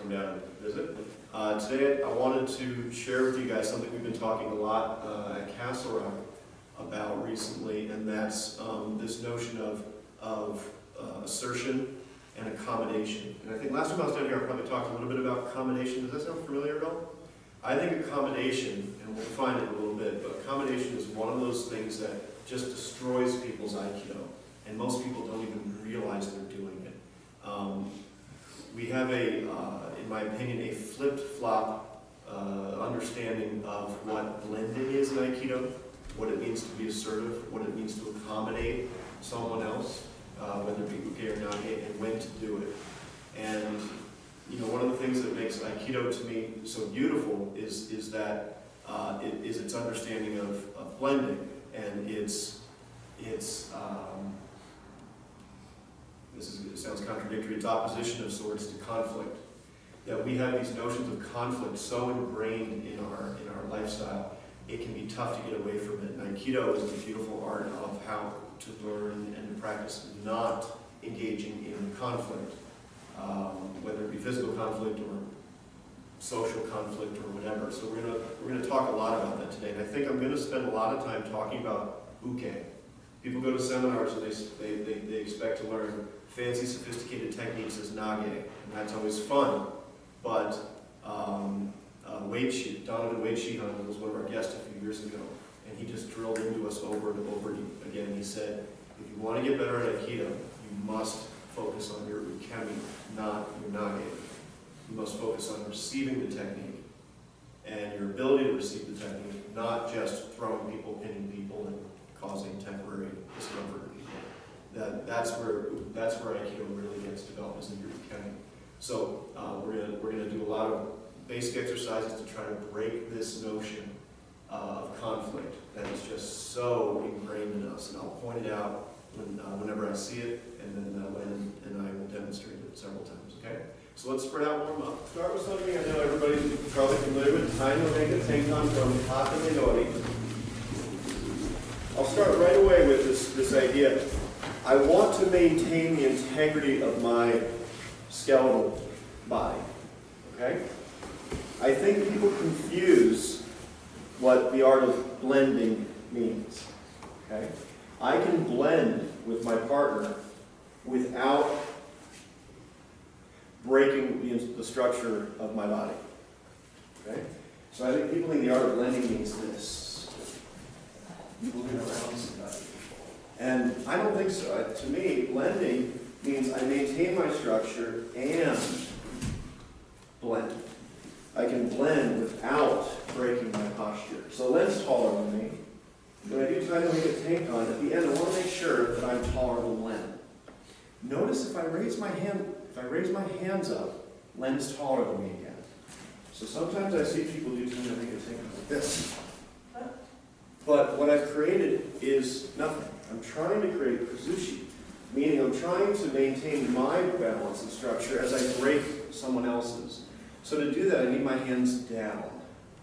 come down and visit. Today I wanted to share with you guys something we've been talking a lot at Castle Rock about recently, and that's this notion of assertion and accommodation. And I think last time I was down here I probably talked a little bit about accommodation. Does that sound familiar at all? I think accommodation, and we'll define it in a little bit, but accommodation is one of those things that just destroys people's Aikido, and most people don't even realize they're doing it. We have in my opinion, a flip-flop understanding of what blending is in Aikido, what it means to be assertive, what it means to accommodate someone else, whether it be uke or nage, and when to do it. And you know, one of the things that makes Aikido to me so beautiful is that its understanding of blending, and it sounds contradictory, its opposition of sorts to conflict. That we have these notions of conflict so ingrained in our lifestyle, it can be tough to get away from it. And Aikido is the beautiful art of how to learn and to practice not engaging in conflict, whether it be physical conflict or social conflict or whatever. So we're gonna talk a lot about that today. And I think I'm gonna spend a lot of time talking about uke. People go to seminars and they expect to learn fancy, sophisticated techniques as nage, and that's always fun. But Donovan Wade Sheehan was one of our guests a few years ago, and he just drilled into us over and over again. He said, if you want to get better at Aikido, you must focus on your ukemi, not your nage. You must focus on receiving the technique and your ability to receive the technique, not just throwing people, pinning people, and causing temporary discomfort in people. That's where Aikido really gets developed, is in your ukemi. So we're gonna do a lot of basic exercises to try to break this notion of conflict that is just so ingrained in us. And I'll point it out whenever I see it, and then and I will demonstrate it several times. Okay. So let's spread out, warm up. Start with something I know everybody's probably familiar with: Tai no Renge Tenkan from Kata Midori. I'll start right away with this idea. I want to maintain the integrity of my skeletal body. Okay? I think people confuse what the art of blending means. Okay? I can blend with my partner without breaking the structure of my body. Okay? So I think people think the art of blending means this. Moving around somebody. And I don't think so. To me, blending means I maintain my structure and blend. I can blend without breaking my posture. So Len's taller than me. When I do Tai no Renge Tenkan, at the end I want to make sure that I'm taller than Len. Notice if I raise my hands up, Len's taller than me again. So sometimes I see people do Tai no Renge Tenkan like this. But what I've created is nothing. I'm trying to create kuzushi, meaning I'm trying to maintain my balance and structure as I break someone else's. So to do that, I need my hands down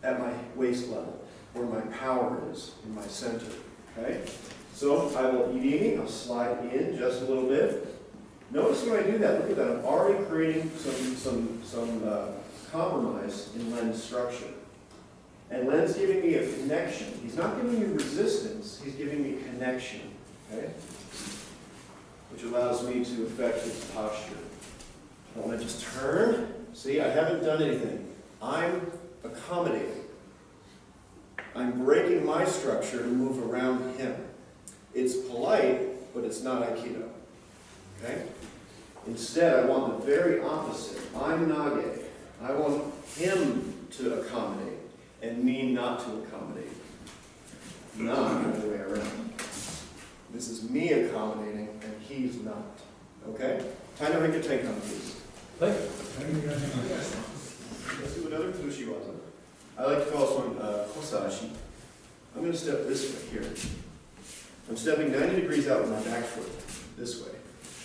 at my waist level, where my power is, in my center. Okay? So I will idini, I'll slide in just a little bit. Notice when I do that, look at that, I'm already creating some compromise in Len's structure. And Len's giving me a connection. He's not giving me resistance, he's giving me connection. Okay? Which allows me to affect his posture. I want to just turn. See, I haven't done anything. I'm accommodating. I'm breaking my structure to move around him. It's polite, but it's not Aikido. Okay? Instead, I want the very opposite. I'm nage. I want him to accommodate, and me not to accommodate. Not the other way around. This is me accommodating, and he's not. Okay? Tai no Renge Tenkan, please. Let's do another kuzushi waza. I like to call this one kosashi. I'm going to step this way here. I'm stepping 90 degrees out with my back foot this way.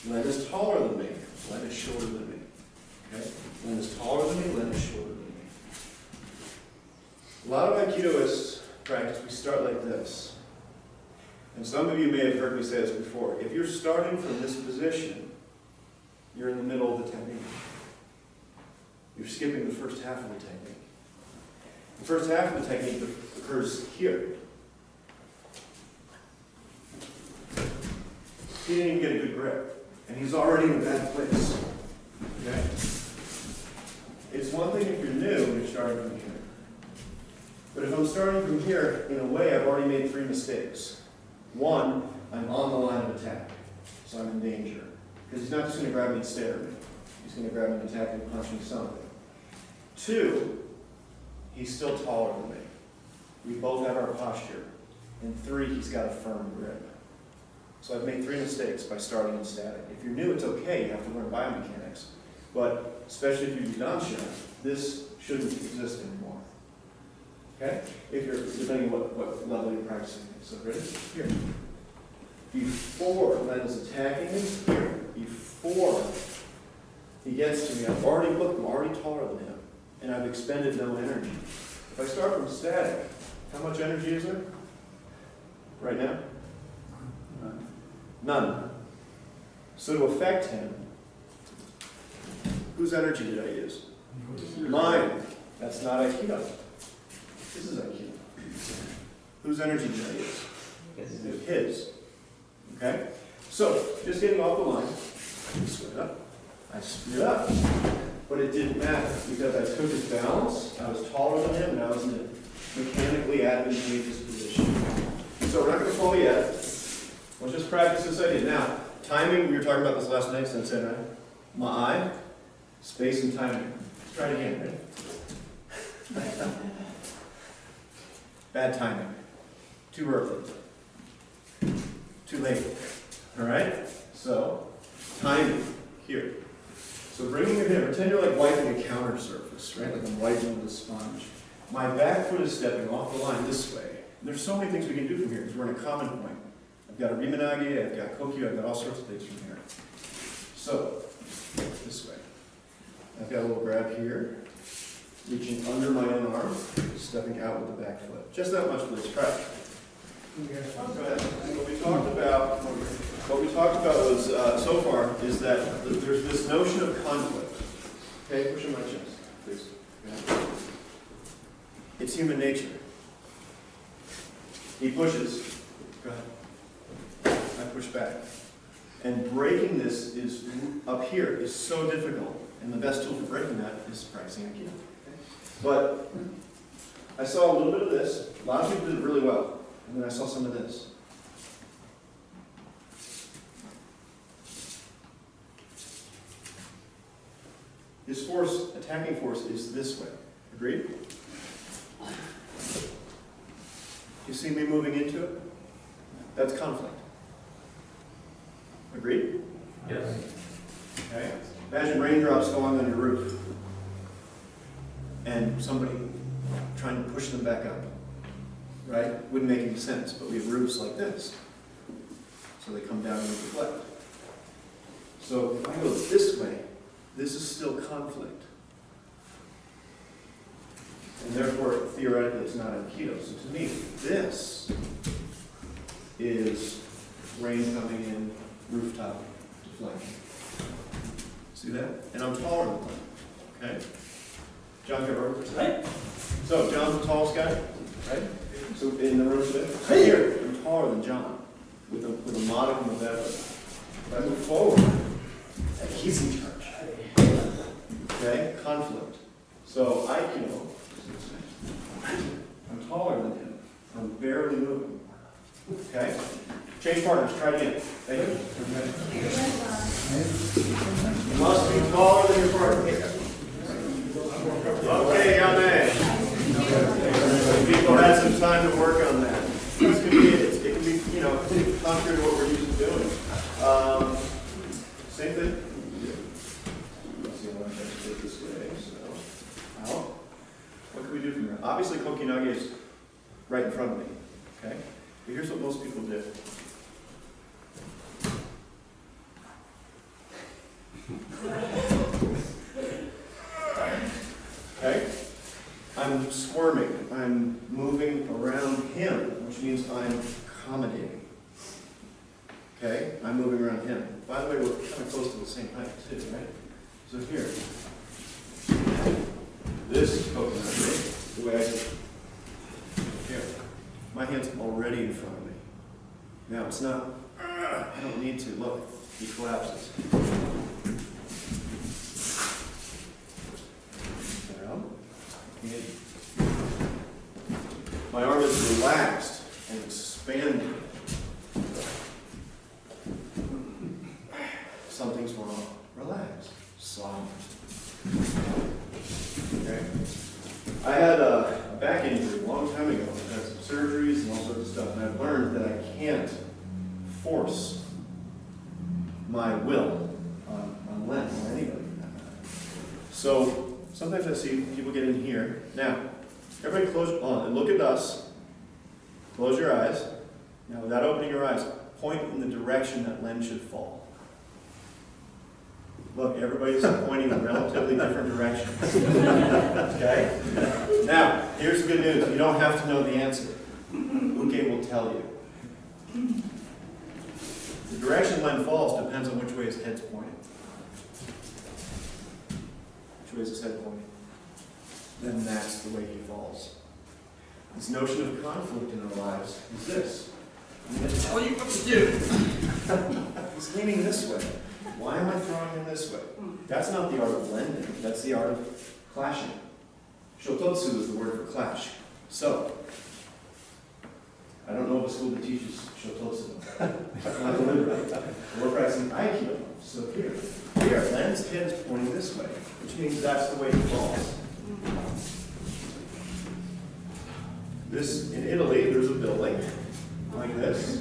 Len is taller than me. Len is shorter than me. Okay? Len is taller than me. Len is shorter than me. A lot of Aikidoists practice, we start like this. And some of you may have heard me say this before. If you're starting from this position, you're in the middle of the technique. You're skipping the first half of the technique. The first half of the technique occurs here. He didn't even get a good grip, and he's already in a bad place. Okay? It's one thing if you're new and you're starting from here. But if I'm starting from here, in a way, I've already made 3 mistakes. One, I'm on the line of attack, so I'm in danger. Because he's not just going to grab me and stare at me. He's going to grab me and attack me and punch me something. 2, he's still taller than me. We both have our posture. And 3, he's got a firm grip. So I've made 3 mistakes by starting in static. If you're new, it's okay. You have to learn biomechanics. But especially if you do dansha, this shouldn't exist anymore. Okay? If you're, depending on what level you're practicing. So ready? Here. Before Len is attacking me, here. Before he gets to me, I'm already taller than him. And I've expended no energy. If I start from static, how much energy is there? Right now? None. So to affect him, whose energy did I use? Mine. That's not Aikido. This is Aikido. Whose energy did I use? His. Okay? So, just getting off the line, I split it up. I split up. But it didn't matter because I took his balance, I was taller than him, and I was in a mechanically advantageous position. So we're not going to fall yet. Let's just practice this idea. Now, timing, we were talking about this last night, Sensei, right? Ma'ai, space and timing. Let's try it again, right? Bad timing. Too early. Too late. All right? So, timing, here. So bringing your hand, pretend you're like wiping a counter surface, right? Like I'm wiping with a sponge. My back foot is stepping off the line this way. And there's so many things we can do from here because we're in a common point. I've got a rimanagi, I've got kokyu, I've got all sorts of things from here. So, this way. I've got a little grab here, reaching under my own arm, stepping out with the back foot. Just that much, please. Try it. What we talked about was, so far, is that there's this notion of conflict. Okay, push in my chest, please. It's human nature. He pushes. Go ahead. I push back. And breaking this is up here is so difficult. And the best tool for breaking that is practicing Aikido. Okay? But I saw a little bit of this. A lot of people did it really well. And then I saw some of this. His force, attacking force, is this way. Agreed? You see me moving into it? That's conflict. Agreed? Yes. Okay. Imagine raindrops falling on your roof and somebody trying to push them back up. Right? Wouldn't make any sense, but we have roofs like this. So they come down and reflect. So if I go this way, this is still conflict. And therefore, theoretically, it's not Aikido. So to me, this is rain coming in, rooftop deflection. See that? And I'm taller than them. Okay? John, get over right? So John's the tallest guy, right? So in the room today, so here, I'm taller than John, with a modicum of effort. If I move forward, he's in charge. Okay? Conflict. So Aikido, I'm taller than him. I'm barely moving. Okay? Change partners, try it again. Thank you. You must be taller than your partner. Okay, Yame. People had some time to work on that. It can be, you know, contrary to what we're used to doing. Same thing. Let's see if I can take this way. So, out. What can we do from here? Obviously, Kokinage is right in front of me. Okay? But here's what most people do. Okay? I'm squirming. I'm moving around him, which means I'm accommodating. Okay? I'm moving around him. By the way, we're kind of close to the same height, too, right? So here. way I do. Here. My hand's already in front of me. Now it's not, I don't need to. Look, he collapses. Down. My arm is relaxed and expanded. Something's wrong. Relax. Soft. Okay. I had a back injury a long time ago. I had some surgeries and all sorts of stuff, and I've learned that I can't force my will on Len or anybody. So sometimes I see people get in here. Now, everybody close on and look at us. Close your eyes. Now, without opening your eyes, point in the direction that Len should fall. Look, everybody's pointing in relatively different directions. Okay? Now, here's the good news. You don't have to know the answer. Uke will tell you. The direction Len falls depends on which way his head's pointing. Which way is his head pointing? Then that's the way he falls. This notion of conflict in our lives is this. I'm going to tell you what to do. He's leaning this way. Why am I throwing him this way? That's not the art of lending. That's the art of clashing. Shototsu is the word for clash. So, I don't know of a school that teaches Shototsu. Not deliberate. We're practicing Aikido. So here, Len's head is pointing this way, which means that's the way he falls. This, in Italy, there's a building like this,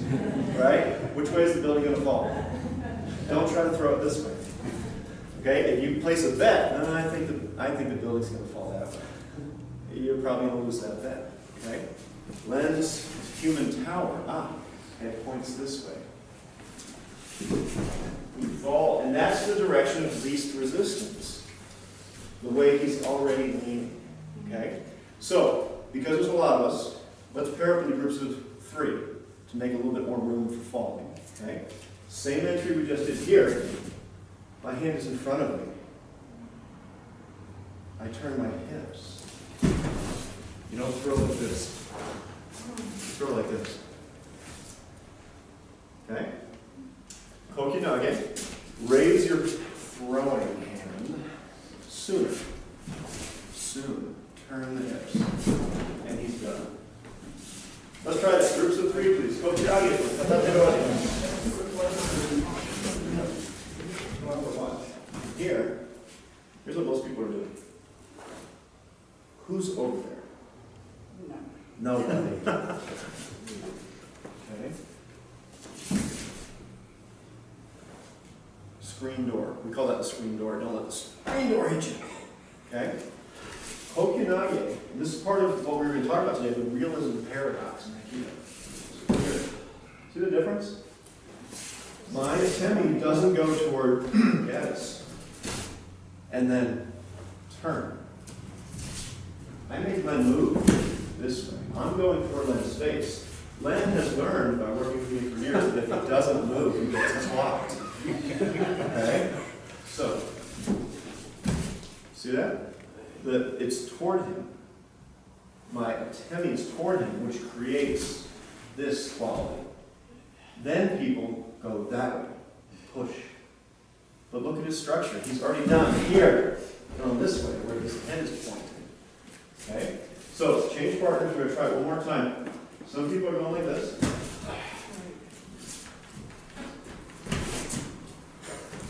right? Which way is the building going to fall? Don't try to throw it this way. Okay? If you place a bet, I think the building's going to fall that way. You're probably going to lose that bet. Okay? Len's human tower. It points this way. We fall, and that's the direction of least resistance. The way he's already leaning. Okay? So, because there's a lot of us, let's pair up into groups of 3 to make a little bit more room for falling. Okay? Same entry we just did here. My hand is in front of me. I turn my hips. You don't throw like this. You throw like this. Okay? Kokinage. Raise your throwing hand sooner. Soon. Turn the hips. And he's done. Let's try this. Groups of 3, please. Kokinage. Here's what most people are doing. Who's over there? No. Nobody. Okay. Screen door. We call that the screen door. Don't let the screen door hit you. Okay? Kokinage. This is part of what we're going to talk about today, the realism paradox in Aikido. See the difference? My atemi doesn't go toward yes, and then turn. I make my move this way. I'm going toward Len's face. Len has learned by working with me for years that if he doesn't move, he gets clocked. Okay? So, see that? It's toward him. My atemi is toward him, which creates this quality. Then people go that way, push. But look at his structure. He's already done here, going this way, where his head is pointing. Okay? So, change partners. We're going to try it one more time. Some people are going like this.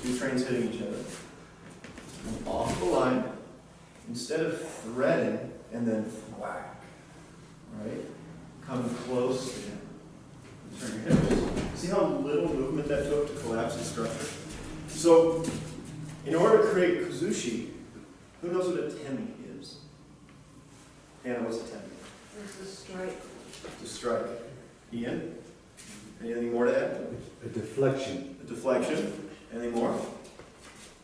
2 trains hitting each other. And off the line. Instead of threading and then whack. Right? Come close to him. Turn your hips. See how little movement that took to collapse the structure? So, in order to create kuzushi, who knows what a temi is? Hannah, what's a temi? It's a strike. It's a strike. Ian? Anything more to add? A deflection. A deflection. Anything more?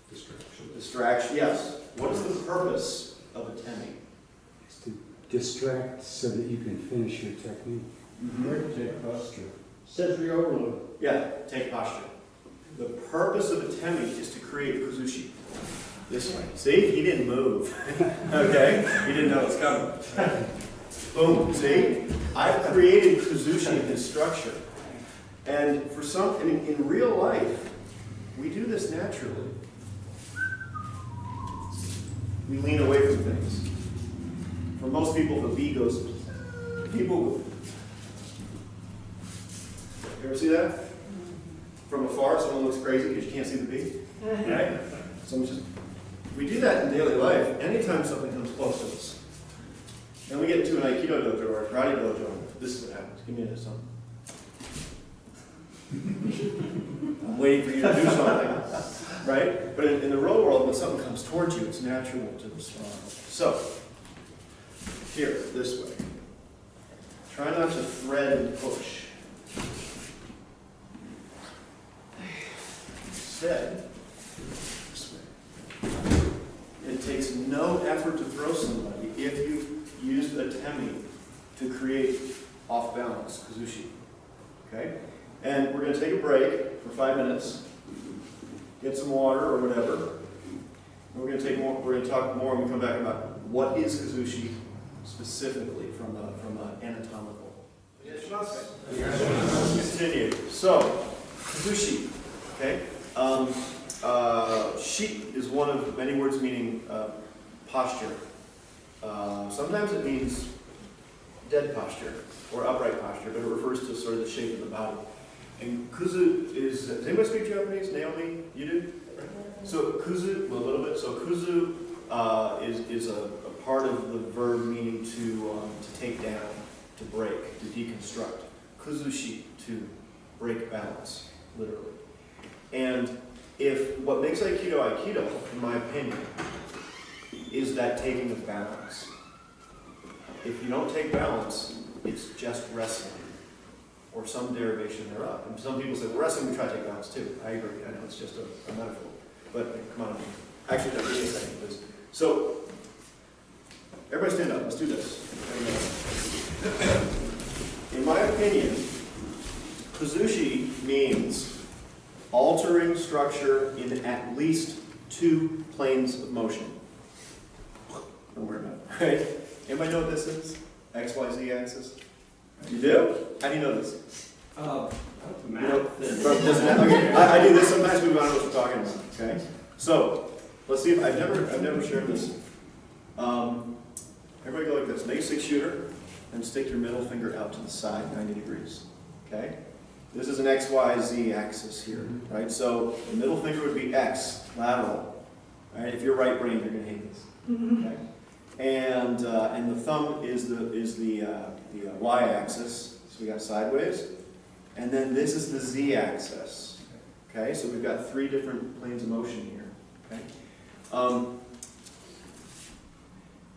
Distraction. Distraction, yes. What is the purpose of a temi? It's to distract so that you can finish your technique. Take posture. Sensory overload. Yeah, take posture. The purpose of a temi is to create kuzushi. This way. See? He didn't move. Okay? He didn't know it was coming. Boom. See? I've created Kuzushi in this structure. And for some, I mean, in real life, we do this naturally. We lean away from things. For most people, the bee goes, people. You ever see that? From afar, someone looks crazy because you can't see the bee. Right? We do that in daily life. Anytime something comes close to us. And we get into an Aikido dojo or a karate dojo, this is what happens. Give me this something. I'm waiting for you to do something. Right? But in the real world, when something comes towards you, it's natural to respond. So, here, this way. Try not to thread and push. Instead, this way. It takes no effort to throw somebody if you use a temi to create off-balance Kuzushi. Okay? And we're going to take a break for 5 minutes, get some water or whatever. And we're going to take more. We're going to talk more when we come back about what is Kuzushi specifically from an anatomical. Continue. So, Kuzushi. Okay. Shi is one of many words meaning posture. Sometimes it means dead posture or upright posture, but it refers to sort of the shape of the body. And kuzu is, does anybody speak Japanese? Naomi, you do? So kuzu, well, a little bit. So kuzu is a part of the verb meaning to take down, to break, to deconstruct. Kuzushi, to break balance, literally. And if what makes Aikido Aikido, in my opinion, is that taking of balance. If you don't take balance, it's just wrestling, or some derivation thereof. And some people say, well, wrestling, we try to take balance too. I agree. I know it's just a metaphor. But come on. Actually, no, give me a second, please. So, everybody stand up. Let's do this. In my opinion, Kuzushi means altering structure in at least 2 planes of motion. Don't worry about it. Right? Anybody know what this is? X, Y, Z axis? You do? How do you know this? Okay. I do this sometimes. We don't know what we're talking about. Okay. So let's see if I've never shared this. Everybody go like this. Make a 6-shooter and stick your middle finger out to the side, 90 degrees. Okay. This is an X, Y, Z axis here, right? So the middle finger would be X, lateral. Right? If you're right-brained, you're going to hate this. Okay. And the thumb is the Y axis. So we got sideways, and then this is the Z axis. Okay. So we've got 3 different planes of motion here. Okay.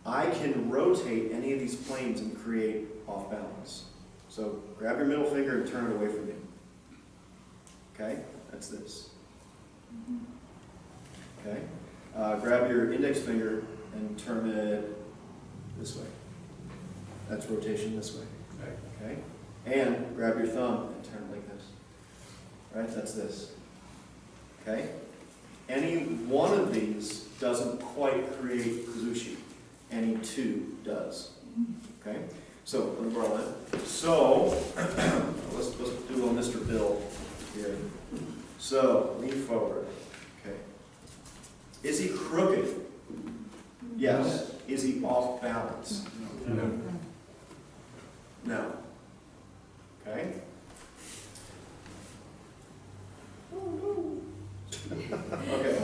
I can rotate any of these planes and create off balance. So grab your middle finger and turn it away from you. Okay, that's this. Okay, grab your index finger and turn it this way. That's rotation this way. Okay, and grab your thumb and turn it like this. Right, that's this. Okay, any one of these doesn't quite create Kuzushi. Any 2 does. Okay. So, let me borrow that. So, let's do a little Mr. Bill here. So, lean forward. Okay. Is he crooked? Yes. Is he off balance? No. No. Okay. Okay.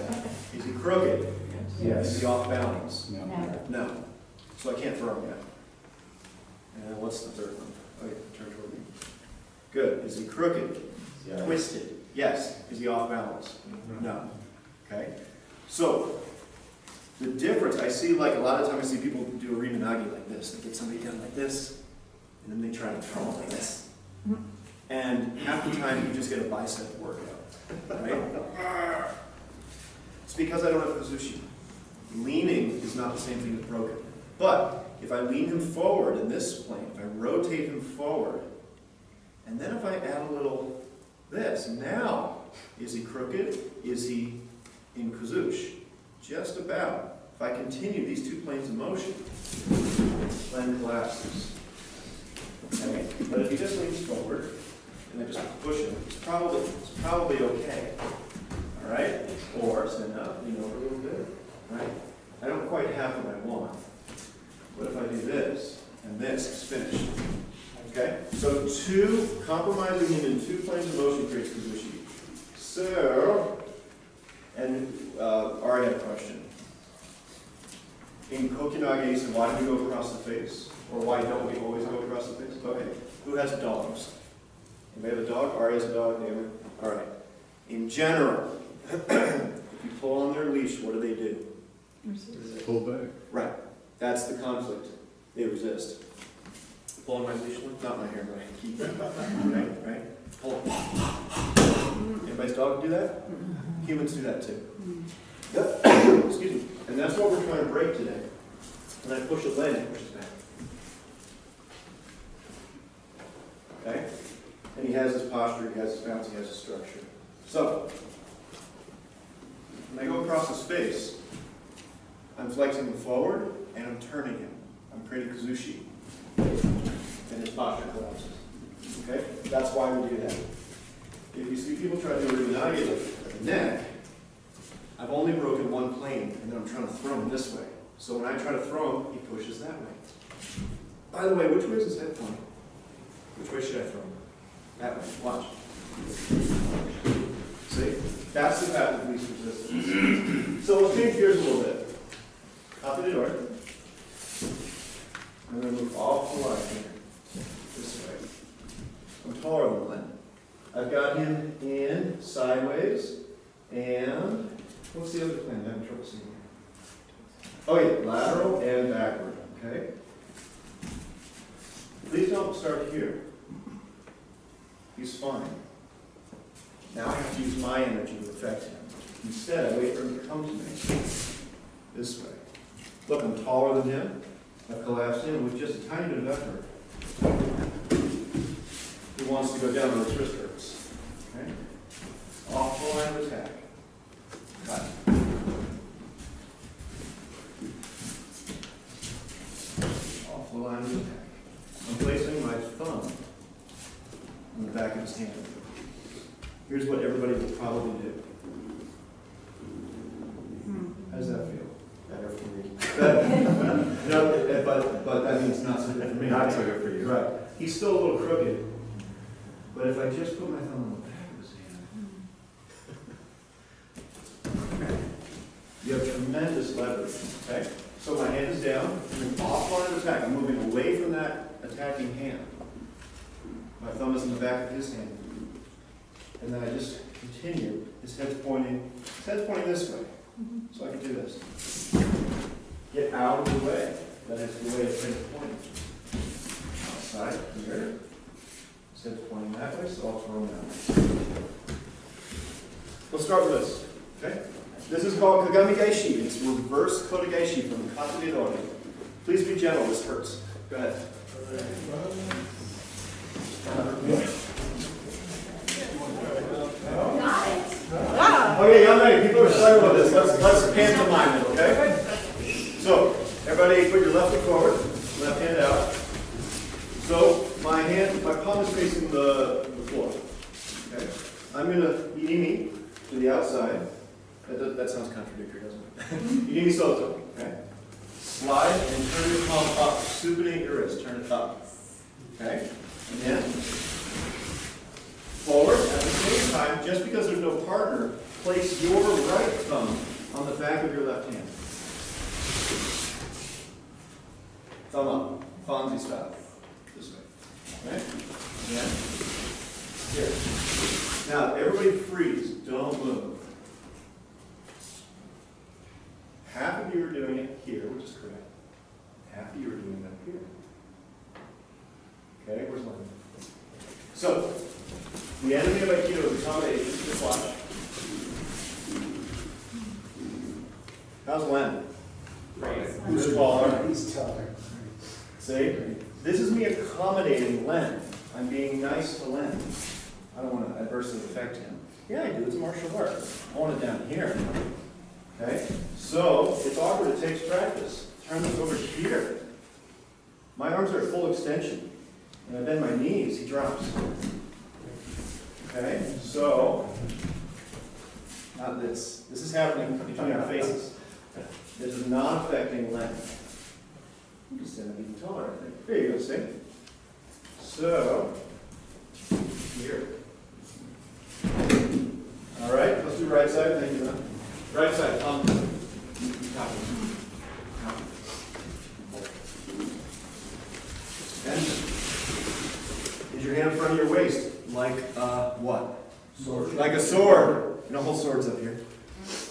Is he crooked? Yes. Is he off balance? No. No. So I can't throw him yet. And what's the third one? Oh, yeah, turn toward me. Good. Is he crooked? Yes. Twisted? Yes. Is he off balance? No. Okay. So the difference, I see, like a lot of times I see people do a Rimanagi like this. They get somebody down like this, and then they try to throw them like this. And half the time you just get a bicep workout. Right? It's because I don't have Kuzushi. Leaning is not the same thing as broken. But if I lean him forward in this plane, if I rotate him forward, and then if I add a little this, now, is he crooked? Is he in Kuzushi? just about. If I continue these two planes of motion, Len collapses. Okay? But if he just leans forward, and I just push him, it's probably okay. All right? Or stand up, lean over a little bit. Right? I don't quite have what I want. What if I do this, and this is finished? Okay? So compromising him in two planes of motion creates kazushi. So, and Ari had a question. In Kokinage, he said, why do we go across the face? Or why don't we always go across the face? Okay. Who has dogs? Anybody have a dog? Ari has a dog, David? All right. In general, if you pull on their leash, what do? Pull back. Right. That's the conflict. They resist. Pull on my leash, not my hair, but I keep it. Right? Pull. Anybody's dog do that? Humans do that too. Excuse me. And that's what we're trying to break today. When I push a leg, it pushes back. Okay? And he has his posture, he has his balance, he has his structure. So, when I go across his face, I'm flexing him forward and I'm turning him. I'm creating kazushi. And his posture collapses. Okay? That's why we do that. If you see people try to do urinage at the neck, I've only broken one plane, and then I'm trying to throw him this way. So when I try to throw him, he pushes that way. By the way, which way is his head pointing? Which way should I throw him? That way. Watch. See? That's the path of least resistance. So let's change gears a little bit. Copy the door. I'm going to move off the line here. This way. I'm taller than Len. I've got him in sideways, and what's the other plan? I'm having trouble seeing here. Oh yeah, lateral and backward, okay? Please don't start here. He's fine. Now I have to use my energy to affect him. Instead, I wait for him to come to me. This way. Look, I'm taller than him. I've collapsed in with just a tiny bit of effort. He wants to go down where his wrist hurts. Okay? Off the line of attack. Got it. Off the line of attack. I'm placing my thumb on the back of his hand. Here's what everybody would probably do. How does that feel? Better for me. No, but that means not so good for me. Not so good for you. Right. He's still a little crooked. But if I just put my thumb on the back of his hand, you have tremendous leverage. Okay? So my hand is down, I'm off line of attack. I'm moving away from that attacking hand. My thumb is in the back of his hand. And then I just continue. His head's pointing this way. So I can do this. Get out of the way. That is the way his head's pointing. Outside, here. His head's pointing that way, so I'll throw him that way. Let's start with this. Okay? This is called Kagami Gaishi. It's reverse Kotegaeshi from the Katsuidori. Please be gentle, this hurts. Go ahead. Okay, young lady, people are excited about this. Let's pantomime it, okay? So, everybody put your left foot forward, left hand out. So, my palm is facing the floor. Okay? I'm going to inimi to the outside. That sounds contradictory, doesn't it? Inimi soto. Okay? Slide and turn your palm up. Supinate your wrist. Turn it up. Okay? And then forward. At the same time, just because there's no partner, place your right thumb on the back of your left hand. Thumb up. Fonzie style. This way. Okay? Again. Here. Now, everybody freeze. Don't move. Half of you are doing it here, which is correct. Half of you are doing it up here. Okay, where's mine? So, the enemy of Aikido is accommodation. Just watch. How's Len? Who's taller? He's taller. See? This is me accommodating Len. I'm being nice to Len. I don't want to adversely affect him. Yeah, I do. It's martial art. I want it down here. Okay? So, it's awkward, it takes practice. Turn this over here. My arms are at full extension. And I bend my knees, he drops. Okay? So, not this. This is happening between our faces. This is not affecting length. You can stand up even taller, I think. There you go, see? So, here. All right, let's do right side. Thank you, man. Right side, copy. And is your hand in front of your waist, like what? Sword. Like a sword. You know, hold swords up here.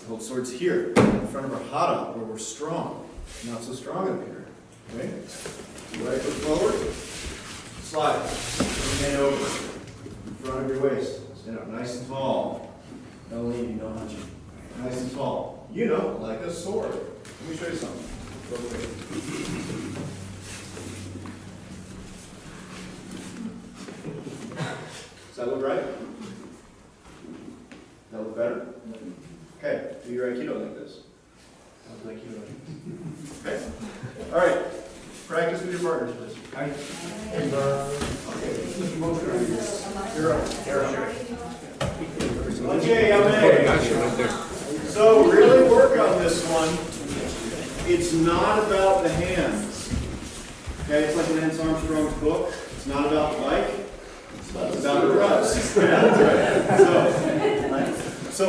Hold swords here, in front of our hara, where we're strong. Not so strong up here. Okay? Right foot forward. Slide. Hand over. In front of your waist. Stand up nice and tall. No leaning, no hunching. Nice and tall. You know, like a sword. Let me show you something. Both ways. Does that look right? Does that look better? Okay, do your Aikido like this. How's Aikido like? Okay. All right. Practice with your partners, please. You're up. Okay, so really work on this one. It's not about the hands. Okay, it's like Lance Armstrong's book. It's not about the bike. It's about the drugs. That's right. So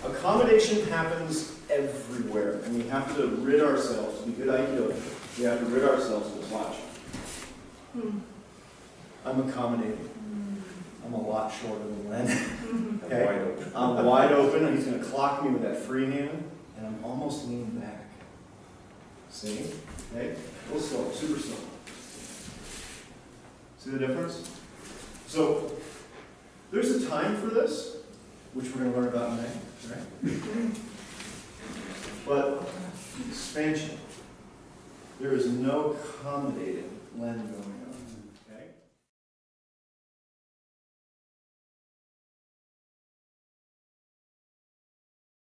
accommodation happens everywhere, and we have to rid ourselves. To be good Aikido, we have to rid ourselves of this. Watch. I'm accommodating. I'm a lot shorter than Len. Okay? I'm wide open, and he's going to clock me with that free hand, and I'm almost leaning back. See? Okay? A little slow, super slow. See the difference? So, there's a time for this, which we're going to learn about in May, right? But expansion. There is no accommodating Len going on.